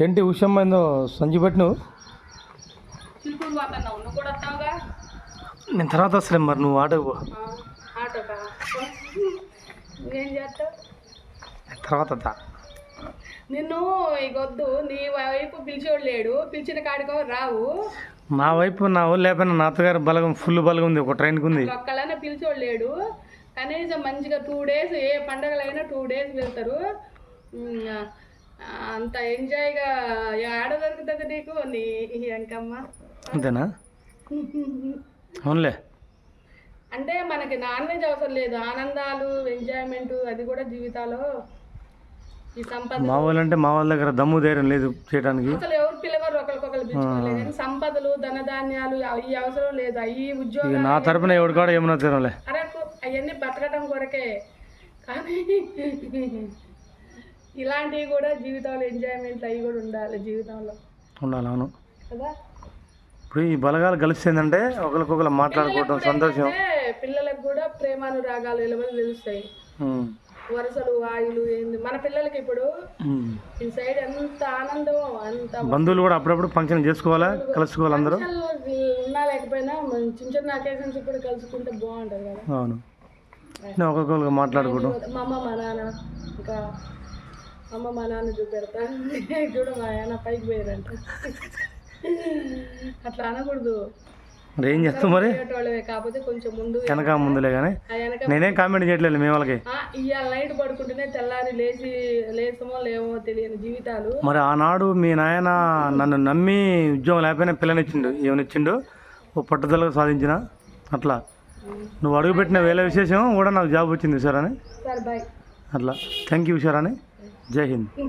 ఏంటి ఉషమ్మ ఏందో సంచి పెట్టినావు? నేను తర్వాత వస్తాను. మరి నువ్వు ఆటోకి పో. తర్వాత నిన్ను ఇగొద్దు, నీ వైపు పిలిచేవాడు లేడు, పిలిచిన కాడికో రావు. నా వైపు నా వాళ్ళు లేకపోయినా నా అత్తగారు బలగం ఫుల్ బలగం ఉంది, ఒక ట్రైన్కి ఉంది. ఒక్కళ్ళైనా పిలిచేవాడు లేడు. కనీసం మంచిగా 2 days, ఏ పండగలైనా 2 days వెళ్తారు. అంత ఎంజాయ్గా ఆడ దొరుకుతుంది నీకు నీ అంకమ్మ. అంతేనా? అవునులే. అంటే మనకి నాన్ వెజ్ అవసరం లేదు, ఆనందాలు ఎంజాయ్మెంట్ అది కూడా జీవితాల్లో. ఈ సంపద మా వాళ్ళు అంటే మా వాళ్ళ దగ్గర దమ్ము ధైర్యం లేదు చేయడానికి. అసలు ఎవరు పిల్లవారు ఒకరికొకరు పిలుచుకోలేదు. కానీ సంపదలు ధనధాన్యాలు అవి అవసరం లేదు. అవి ఉద్యోగం నా తరపున ఎవడు కూడా ఏమన్నా తినలే. అరే అవన్నీ బతకడం కొరకే. కానీ ఇలాంటివి కూడా జీవితంలో ఎంజాయ్మెంట్ అవి కూడా ఉండాలి జీవితంలో. ఉండాలి, అవును కదా. ఇప్పుడు ఈ బలగాలు కలిసిందంటే ఒకరికొకరు మాట్లాడుకోవడం సంతోషం. పిల్లలకు కూడా ప్రేమానురాగాలు ఎలవలు తెలుస్తాయి. వరుసలు వాయులు ఏంది మన పిల్లలకి ఇప్పుడు ఈ సైడ్ ఎంత ఆనందం, అంత బంధువులు కూడా అప్పుడప్పుడు ఫంక్షన్ చేసుకోవాలా, కలుసుకోవాలి అందరూ. ఉన్నా లేకపోయినా చిన్న చిన్న అకేషన్స్ కూడా కలుసుకుంటే బాగుంటుంది కదా. అవును, ఒకరికొకరు మాట్లాడుకోవడం. మా అమ్మ మా నాన్న, ఇంకా అమ్మ మా నాన్న చూపెడతా చూడ మా నాన్న పైకి పోయారంట. అట్లా అనకూడదు. మరి ఏం చేస్తాం మరి, కాకపోతే కొంచెం వెనక ముందులే. కానీ నేనేం కామెంట్ చేయట్లేదు మీ వాళ్ళకి. ఇవాళ నైట్ పడుకుంటేనే తెల్లారి లేచమో లేవో తెలియని జీవితాలు. మరి ఆనాడు మీ నాయన నన్ను నమ్మి ఉద్యోగం లేకపోయినా పిల్లనిచ్చిండు, ఏమనిచ్చిండు, ఓ పట్టుదలకు సాధించిన. అట్లా నువ్వు అడుగుపెట్టిన వేళ విశేషం కూడా నాకు జాబ్ వచ్చింది ఉషారాని. సరే బాయ్. అట్లా థ్యాంక్ యూ ఉషారాని. జై హింద్.